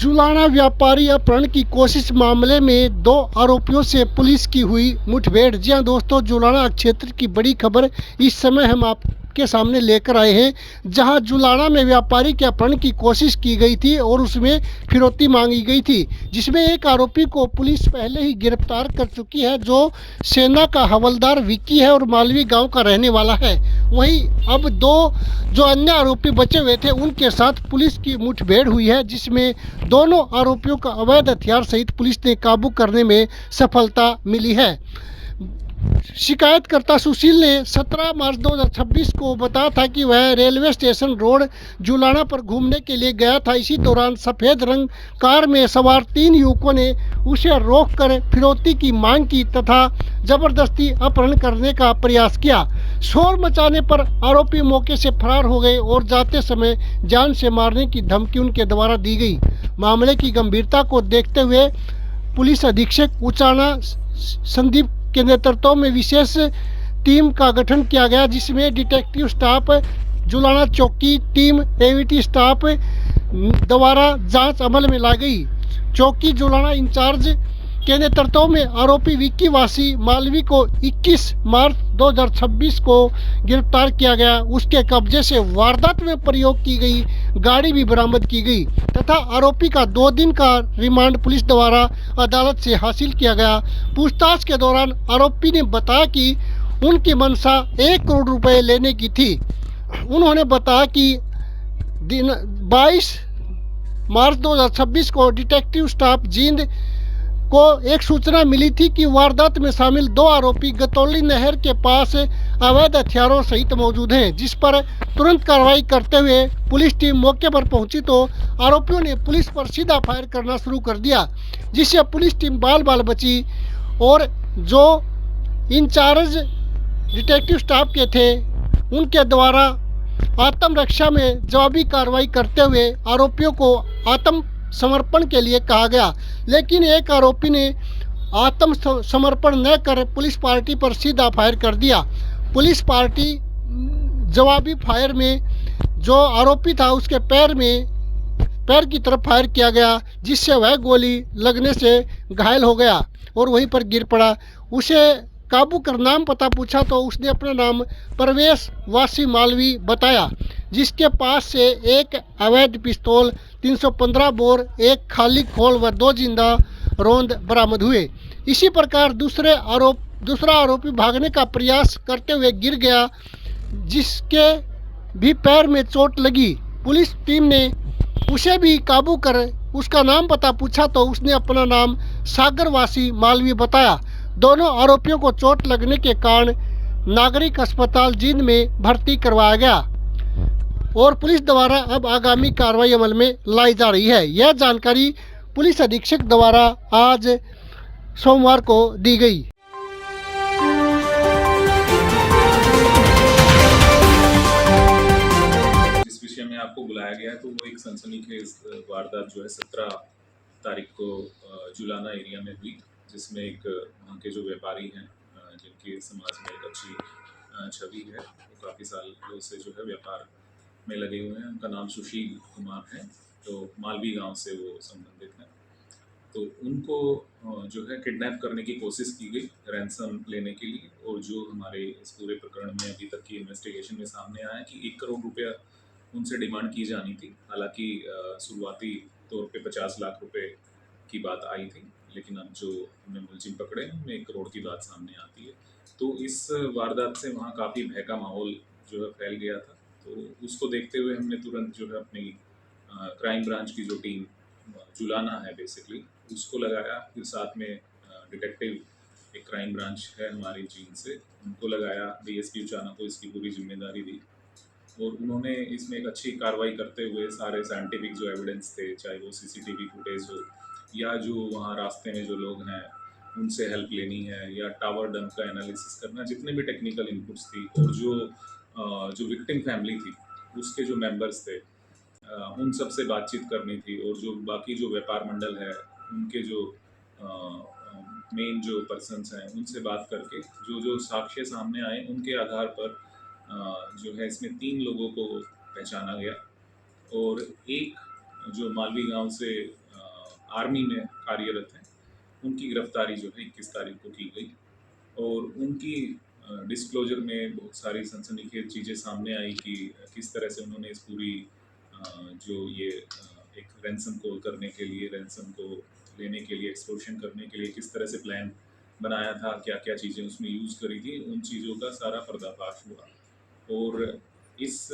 जुलाना व्यापारी अपहरण की कोशिश मामले में 2 आरोपियों से पुलिस की हुई मुठभेड़। जी हां दोस्तों, जुलाना क्षेत्र की बड़ी खबर इस समय हम आपके सामने लेकर आए हैं, जहां जुलाना में व्यापारी के अपहरण की कोशिश की गई थी और उसमें फिरौती मांगी गई थी, जिसमें एक आरोपी को पुलिस पहले ही गिरफ्तार कर चुकी है, जो सेना का हवलदार विक्की है और मालवी गाँव का रहने वाला है। वहीं अब 2 जो अन्य आरोपी बचे हुए थे, उनके साथ पुलिस की मुठभेड़ हुई है, जिसमें दोनों आरोपियों का अवैध हथियार सहित पुलिस ने काबू करने में सफलता मिली है। शिकायतकर्ता सुशील ने 17 मार्च 2026 को बताया था कि वह रेलवे स्टेशन रोड जुलाना पर घूमने के लिए गया था। इसी दौरान सफ़ेद रंग कार में सवार 3 युवकों ने उसे रोककर फिरौती की मांग की तथा जबरदस्ती अपहरण करने का प्रयास किया। शोर मचाने पर आरोपी मौके से फरार हो गए और जाते समय जान से मारने की धमकी उनके द्वारा दी गई। मामले की गंभीरता को देखते हुए पुलिस अधीक्षक उचाना संदीप के नेतृत्व में विशेष टीम का गठन किया गया, जिसमें डिटेक्टिव स्टाफ, जुलाना चौकी टीम, एवीटी स्टाफ द्वारा जांच अमल में लाई गई। चौकी जुलाना इंचार्ज के नेतृत्व में आरोपी विक्की वासी मालवी को 21 मार्च 2026 को गिरफ्तार किया गया। उसके कब्जे से वारदात में प्रयोग की गई गाड़ी भी बरामद की गई तथा आरोपी का 2 दिन का रिमांड पुलिस द्वारा अदालत से हासिल किया गया। पूछताछ के दौरान आरोपी ने बताया कि उनकी मंशा 1 करोड़ रुपए लेने की थी। उन्होंने बताया कि 22 मार्च 2026 को डिटेक्टिव स्टाफ जींद को एक सूचना मिली थी कि वारदात में शामिल 2 आरोपी गतौली नहर के पास अवैध हथियारों सहित मौजूद हैं, जिस पर तुरंत कार्रवाई करते हुए पुलिस टीम मौके पर पहुंची तो आरोपियों ने पुलिस पर सीधा फायर करना शुरू कर दिया, जिससे पुलिस टीम बाल बची और जो इंचार्ज डिटेक्टिव स्टाफ के थे उनके द्वारा आत्मरक्षा में जवाबी कार्रवाई करते हुए आरोपियों को आत्मसमर्पण के लिए कहा गया, लेकिन एक आरोपी ने आत्मसमर्पण न कर पुलिस पार्टी पर सीधा फायर कर दिया। पुलिस पार्टी जवाबी फायर में जो आरोपी था उसके पैर की तरफ फायर किया गया, जिससे वह गोली लगने से घायल हो गया और वहीं पर गिर पड़ा। उसे काबू कर नाम पता पूछा तो उसने अपना नाम परवेश वासी मालवी बताया, जिसके पास से एक अवैध पिस्तौल, 315 बोर, एक खाली खोल व 2 जिंदा रोंद बरामद हुए। इसी प्रकार दूसरा आरोपी भागने का प्रयास करते हुए गिर गया, जिसके भी पैर में चोट लगी। पुलिस टीम ने उसे भी काबू कर उसका नाम पता पूछा तो उसने अपना नाम सागरवासी मालवी बताया। दोनों आरोपियों को चोट लगने के कारण नागरिक अस्पताल जींद में भर्ती करवाया गया और पुलिस द्वारा अब आगामी कार्रवाई अमल में लाई जा रही है। यह जानकारी पुलिस अधीक्षक द्वारा आज सोमवार को दी गई। जिस विषय में आपको बुलाया गया है तो वो एक सनसनीखेज वारदात जो है 17 तारीख को जुलाना एरिया में हुई, जिसमें एक वहाँ के जो व्यापारी हैं जिनकी समाज में एक अच्छी छवि है, वो काफ़ी सालों से जो है व्यापार में लगे हुए हैं। उनका नाम सुशील कुमार है, तो मालवी गांव से वो संबंधित हैं। तो उनको जो है किडनैप करने की कोशिश की गई रैंसम लेने के लिए, और जो हमारे इस पूरे प्रकरण में अभी तक की इन्वेस्टिगेशन में सामने आया कि 1 करोड़ रुपया उनसे डिमांड की जानी थी। हालांकि शुरुआती तौर पे 50 लाख रुपए की बात आई थी, लेकिन अब जो हमने मुलजिम पकड़े हैं उनमें 1 करोड़ की बात सामने आती है। तो इस वारदात से वहाँ काफ़ी भय का माहौल जो है फैल गया था। तो उसको देखते हुए हमने तुरंत जो है अपनी क्राइम ब्रांच की जो टीम जुलाना है बेसिकली उसको लगाया, फिर साथ में डिटेक्टिव एक क्राइम ब्रांच है हमारी जींद से, उनको लगाया, डीएसपी उचाना को इसकी पूरी जिम्मेदारी दी और उन्होंने इसमें एक अच्छी कार्रवाई करते हुए सारे साइंटिफिक जो एविडेंस थे, चाहे वो सीसीटीवी फुटेज हो या जो वहाँ रास्ते में जो लोग हैं उनसे हेल्प लेनी है या टावर डंप का एनालिसिस करना, जितने भी टेक्निकल इनपुट्स थी और जो विक्टिम फैमिली थी उसके जो मेंबर्स थे उन सब से बातचीत करनी थी, और जो बाकी जो व्यापार मंडल है उनके जो मेन जो पर्सन्स हैं उनसे बात करके जो साक्ष्य सामने आए उनके आधार पर जो है इसमें 3 लोगों को पहचाना गया और एक जो मालवी गांव से आर्मी में कार्यरत हैं, उनकी गिरफ्तारी जो है 21 तारीख को की गई और उनकी डिस्क्लोजर में बहुत सारी सनसनीखेज चीज़ें सामने आई कि किस तरह से उन्होंने इस पूरी जो ये एक रैंसम कॉल करने के लिए, रैंसम को लेने के लिए, एक्सटॉर्शन करने के लिए किस तरह से प्लान बनाया था, क्या क्या चीज़ें उसमें यूज़ करी थी, उन चीज़ों का सारा पर्दाफाश हुआ। और इस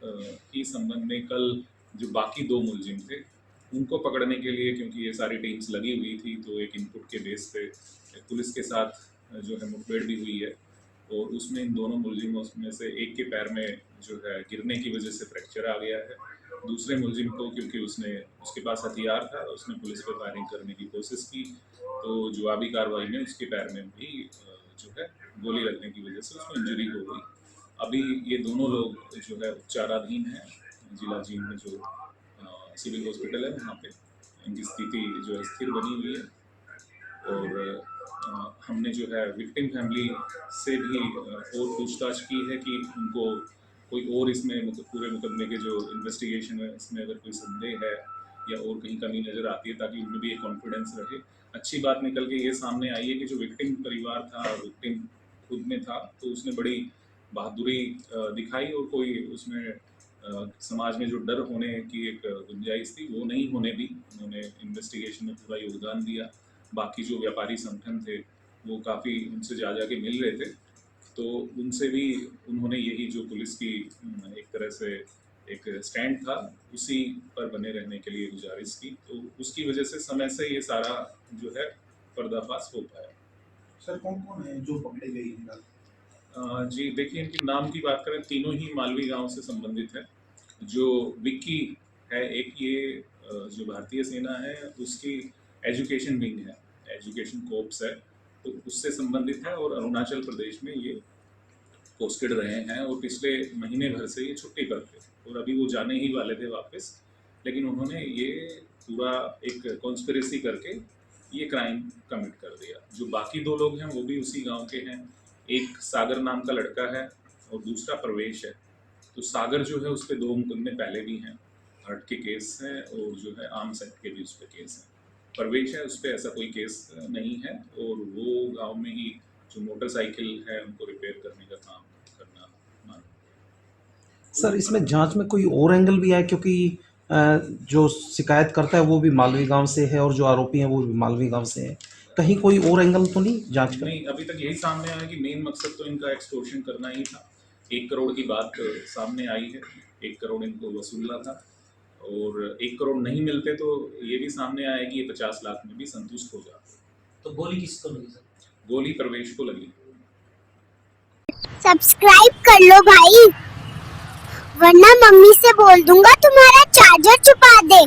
की संबंध में कल जो बाकी 2 मुलजिम थे, उनको पकड़ने के लिए, क्योंकि ये सारी टीम्स लगी हुई थी, तो एक इनपुट के बेस पे पुलिस के साथ जो है मुठभेड़ भी हुई है और उसमें इन दोनों मुलजिमों में से एक के पैर में जो है गिरने की वजह से फ्रैक्चर आ गया है। दूसरे मुलजिम को, क्योंकि उसके पास हथियार था, उसने पुलिस पर फायरिंग करने की कोशिश की, तो जवाबी कार्रवाई में उसके पैर में भी जो है गोली लगने की वजह से उसको इंजरी हो गई। अभी ये दोनों लोग जो है उपचाराधीन हैं जिला जींद में जो सिविल हॉस्पिटल है, वहाँ पे इनकी स्थिति जो है स्थिर बनी हुई है। और हमने जो है विक्टिम फैमिली से भी और पूछताछ की है कि उनको कोई और इसमें पूरे मुकदमे के जो इन्वेस्टिगेशन है इसमें अगर कोई संदेह है या और कहीं कमी नज़र आती है, ताकि उनमें भी एक कॉन्फिडेंस रहे। अच्छी बात निकल के ये सामने आई है कि जो विक्टिम परिवार था, विक्टिम खुद में था, तो उसने बड़ी बहादुरी दिखाई और कोई उसमें समाज में जो डर होने की एक गुंजाइश थी वो नहीं होने दी। उन्होंने इन्वेस्टिगेशन में पूरा योगदान दिया। बाकी जो व्यापारी संगठन थे वो काफ़ी उनसे जा के मिल रहे थे, तो उनसे भी उन्होंने यही जो पुलिस की एक तरह से एक स्टैंड था उसी पर बने रहने के लिए गुजारिश की, तो उसकी वजह से समय से ये सारा जो है पर्दाफाश हो पाया। सर कौन कौन है जो पकड़े गए हैं? जी देखिए, इनकी नाम की बात करें, तीनों ही मालवी गांव से संबंधित है। जो विक्की है, एक ये जो भारतीय सेना है उसकी एजुकेशन विंग है, एजुकेशन कोर्प्स है, तो उससे संबंधित है और अरुणाचल प्रदेश में ये पोस्टेड रहे हैं और पिछले महीने भर से ये छुट्टी पर थे और अभी वो जाने ही वाले थे वापस, लेकिन उन्होंने ये पूरा एक कॉन्स्पिरेसी करके ये क्राइम कमिट कर दिया। जो बाकी 2 लोग हैं वो भी उसी गांव के हैं, एक सागर नाम का लड़का है और दूसरा प्रवेश है। तो सागर जो है उस पर 2 मुकदमे पहले भी हैं, हर्ट के केस हैं और जो है आर्म्स एक्ट के भी उस पर केस हैं। प्रवेश है उस पर ऐसा कोई केस नहीं है और वो गांव में ही जो मोटरसाइकिल है उनको रिपेयर करने का काम करना मान। सर इसमें जांच में कोई और एंगल भी है, क्योंकि जो शिकायत करता है वो भी मालवी गांव से है और जो आरोपी हैं वो भी मालवी गांव से है, कहीं कोई और एंगल तो नहीं जांच का? नहीं, अभी तक यही सामने आया कि मेन मकसद तो इनका एक्सटॉर्शन करना ही था। 1 करोड़ की बात सामने आई है, 1 करोड़ इनको वसूलना था और 1 करोड़ नहीं मिलते तो ये भी सामने आया कि ये 50 लाख में भी संतुष्ट हो जाते। तो गोली किसको लगी सर? गोली प्रवेश को लगी। सब्सक्राइब कर लो भाई, वरना मम्मी से बोल दूंगा तुम्हारा चार्जर छुपा दे।